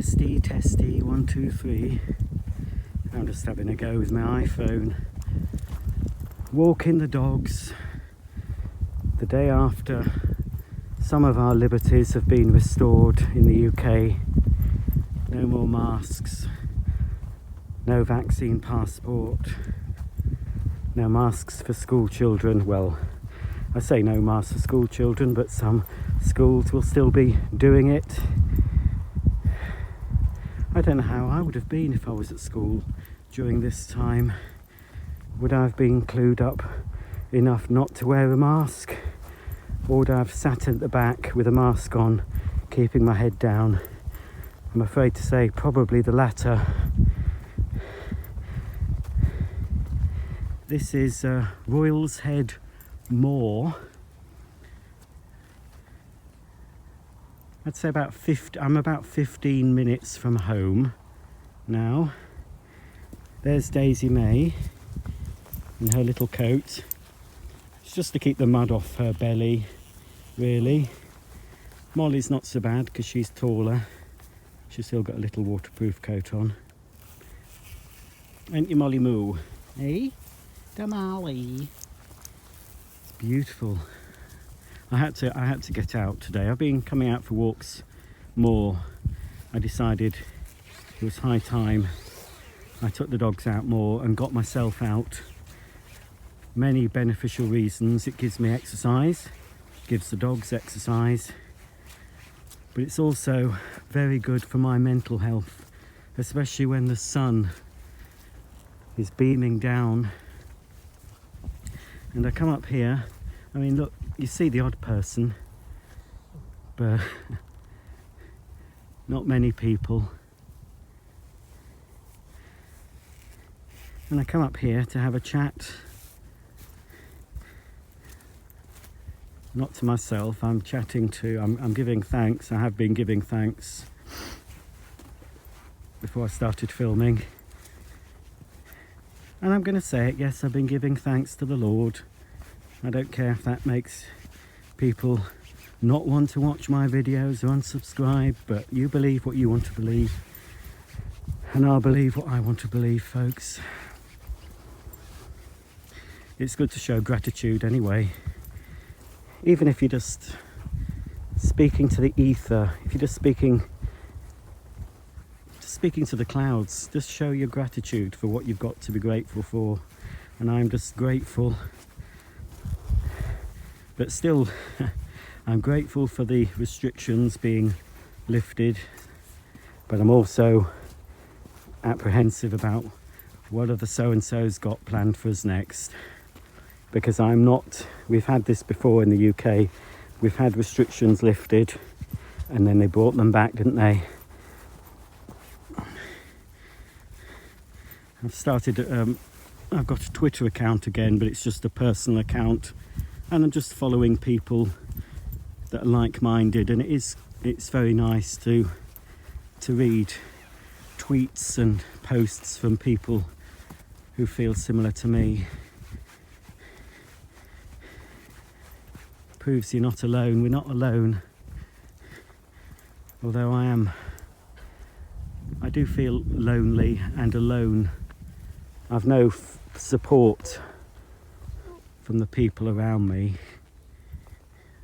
Testy, testy, 1, 2, 3. I'm just having a go with my iPhone. Walking the dogs. The day after some of our liberties have been restored in the UK. No more masks. No vaccine passport. No masks for school children. Well, I say no masks for school children, but some schools will still be doing it. I don't know how I would have been if I was at school during this time. Would I have been clued up enough not to wear a mask? Or would I have sat at the back with a mask on, keeping my head down? I'm afraid to say probably the latter. This is Roils Moor. I'd say I'm about 15 minutes from home now. There's Daisy May in her little coat. It's just to keep the mud off her belly, really. Molly's not so bad because she's taller. She's still got a little waterproof coat on. Ain't you, Molly Moo? Eh? The Molly. It's beautiful. I had to get out today. I've been coming out for walks more. I decided it was high time. I took the dogs out more and got myself out. Many beneficial reasons. It gives me exercise, gives the dogs exercise, but it's also very good for my mental health, especially when the sun is beaming down. And I come up here, I mean, look, you see the odd person, but not many people. And I come up here to have a chat. Not to myself, I'm chatting to, I'm giving thanks. I have been giving thanks before I started filming. And I'm going to say it, yes, I've been giving thanks to the Lord. I don't care if that makes people not want to watch my videos or unsubscribe, but you believe what you want to believe. And I'll believe what I want to believe, folks. It's good to show gratitude anyway. Even if you're just speaking to the ether, if you're just speaking to the clouds, just show your gratitude for what you've got to be grateful for. And I'm just grateful. But still, I'm grateful for the restrictions being lifted. But I'm also apprehensive about what other so-and-so's got planned for us next. Because I'm not, we've had this before in the UK. We've had restrictions lifted and then they brought them back, didn't they? I've got a Twitter account again, but it's just a personal account, and I'm just following people that are like-minded, and it's very nice to read tweets and posts from people who feel similar to me. Proves you're not alone. We're not alone, although I do feel lonely and alone. I've no support from the people around me,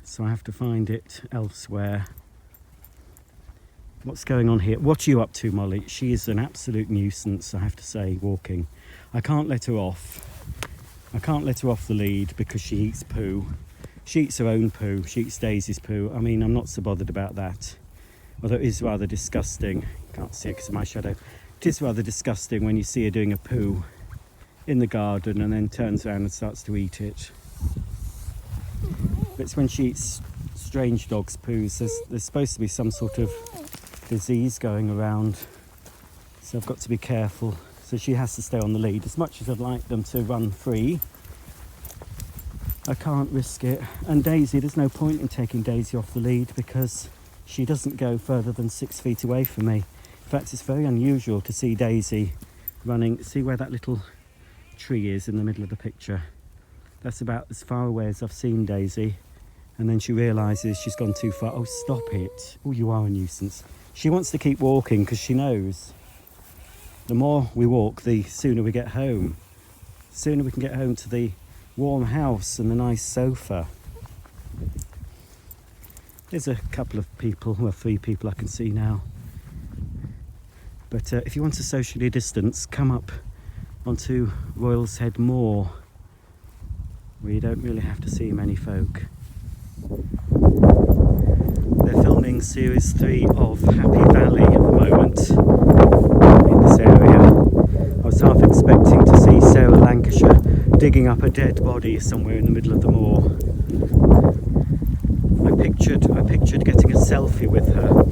so I have to find it elsewhere. What's going on here? What are you up to, Molly? She is an absolute nuisance, I have to say, walking. I can't let her off. I can't let her off the lead because she eats poo. She eats her own poo. She eats Daisy's poo. I mean, I'm not so bothered about that. Although it is rather disgusting. Can't see it because of my shadow. It is rather disgusting when you see her doing a poo in the garden and then turns around and starts to eat it. It's when she eats strange dogs' poos. There's supposed to be some sort of disease going around. So I've got to be careful. So she has to stay on the lead. As much as I'd like them to run free, I can't risk it. And Daisy, there's no point in taking Daisy off the lead because she doesn't go further than 6 feet away from me. In fact, it's very unusual to see Daisy running. See where that little tree is in the middle of the picture? That's about as far away as I've seen Daisy. and then she realises she's gone too far. Oh, stop it. Oh, you are a nuisance. She wants to keep walking because she knows the more we walk, the sooner we get home. The sooner we can get home to the warm house and the nice sofa. There's a couple of people, well, 3 people I can see now. But if you want to socially distance, come up onto Roils Moor, where you don't really have to see many folk. They're filming series 3 of Happy Valley at the moment in this area. I was half expecting to see Sarah Lancashire digging up a dead body somewhere in the middle of the moor. I pictured getting a selfie with her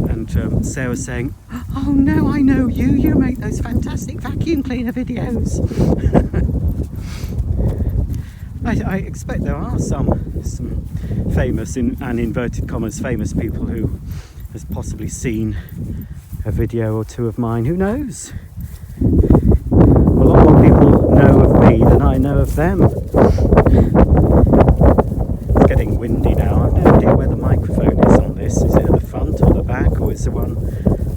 and Sarah saying, "Oh no, I know you, you make those fantastic vacuum cleaner videos." I expect there are some famous, in inverted commas, famous people who has possibly seen a video or 2 of mine. Who knows? A lot more people know of me than I know of them. It's getting windy now. I've no idea where the microphone is on this. Is it at the front or the back, or is there one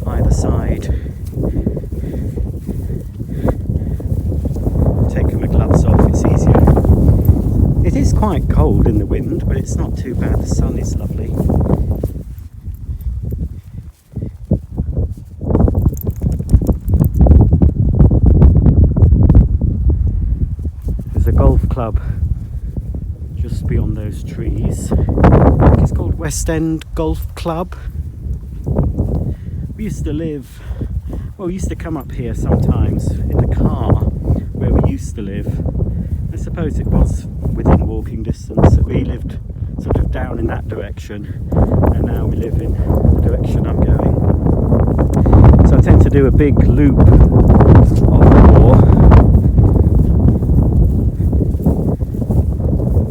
either side? Taking my gloves off, it's easier. It is quite cold in the wind, but it's not too bad. The sun is lovely. There's a golf club just beyond those trees. I think it's called West End Golf Club. We used to come up here sometimes in the car where we used to live. I suppose it was within walking distance. We lived sort of down in that direction, and now we live in the direction I'm going. So I tend to do a big loop of the moor.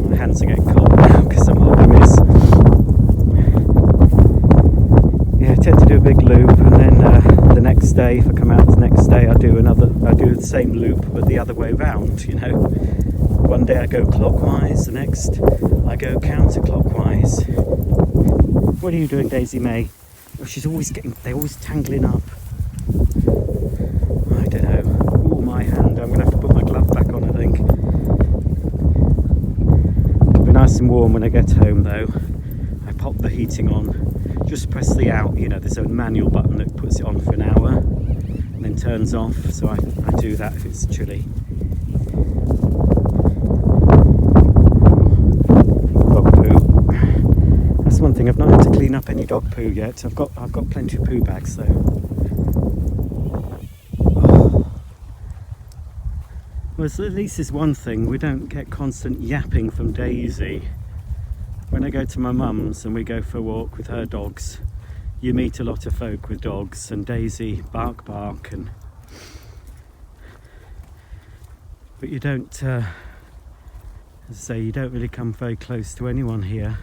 My hands are getting cold now because I'm holding this. Yeah, I tend to do a big loop, and then the next day, if I come out the next day, I do the same loop but the other way round, you know. One day I go clockwise, the next I go counterclockwise. What are you doing, Daisy May? Oh, they're always tangling up. I don't know. Oh, my hand. I'm going to have to put my glove back on, I think. It'll be nice and warm when I get home, though. I pop the heating on. Just press the out, you know, there's a manual button that puts it on for an hour and then turns off. So I do that if it's chilly. One thing, I've not had to clean up any dog poo yet. I've got plenty of poo bags though. Oh. Well, at least there's one thing, we don't get constant yapping from Daisy. When I go to my mum's and we go for a walk with her dogs, you meet a lot of folk with dogs, and Daisy bark, and but you don't as I say, you don't really come very close to anyone here.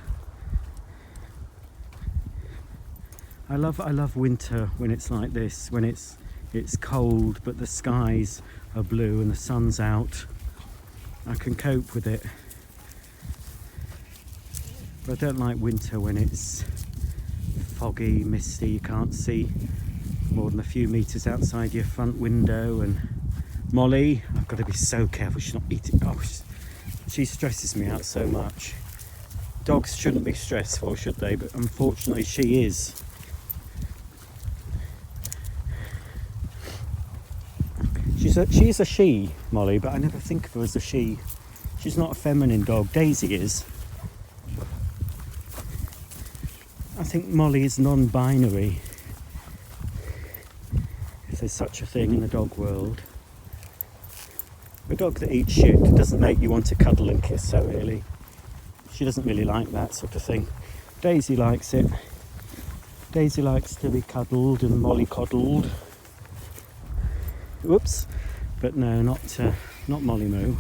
I love winter when it's like this, when it's cold but the skies are blue and the sun's out. I can cope with it. But I don't like winter when it's foggy, misty, you can't see more than a few metres outside your front window. And Molly, I've got to be so careful she's not eating. Oh, she stresses me out so much. Dogs shouldn't be stressful, should they? But unfortunately she is. She's a she, Molly, but I never think of her as a she. She's not a feminine dog. Daisy is. I think Molly is non-binary, if there's such a thing in the dog world. A dog that eats shit doesn't make you want to cuddle and kiss her, really. She doesn't really like that sort of thing. Daisy likes it. Daisy likes to be cuddled and mollycoddled. Whoops. But no, not Molly Moo.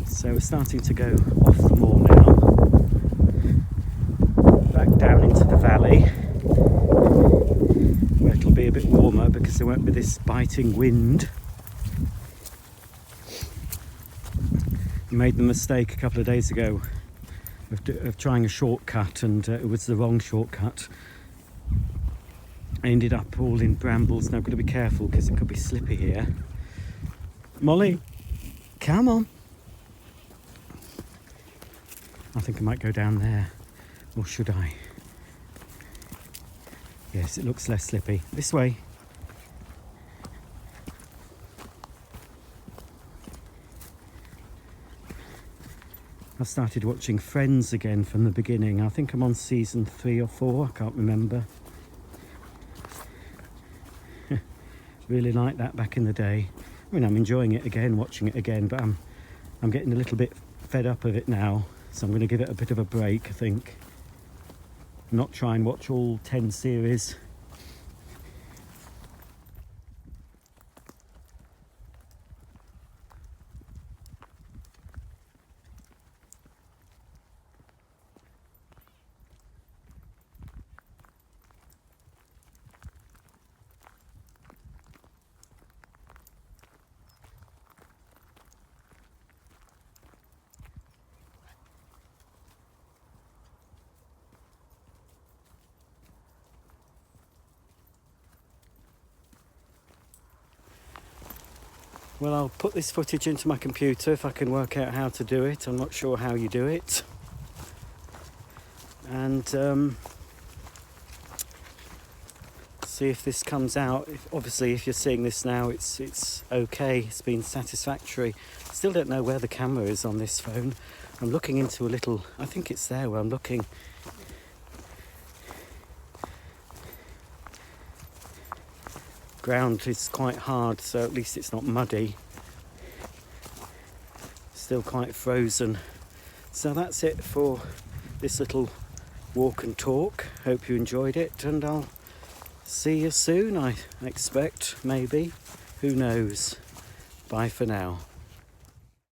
So we're starting to go off the moor now, back down into the valley, where it'll be a bit warmer because there won't be this biting wind. made the mistake a couple of days ago of trying a shortcut, and it was the wrong shortcut. I ended up all in brambles. Now I've got to be careful because it could be slippy here. Molly, come on. I think I might go down there, or should I? Yes, it looks less slippy. This way. I started watching Friends again from the beginning. I think I'm on season 3 or 4, I can't remember. Really liked that back in the day. I mean, I'm enjoying it again, watching it again, but I'm getting a little bit fed up of it now, so I'm going to give it a bit of a break, I think. Not try and watch all 10 series. Well, I'll put this footage into my computer if I can work out how to do it. I'm not sure how you do it. And see if this comes out. Obviously, if you're seeing this now, it's okay. It's been satisfactory. Still don't know where the camera is on this phone. I'm looking into a little... I think it's there where I'm looking. Ground is quite hard, so at least it's not muddy. Still quite frozen. So that's it for this little walk and talk. Hope you enjoyed it, and I'll see you soon, I expect, maybe. Who knows? Bye for now.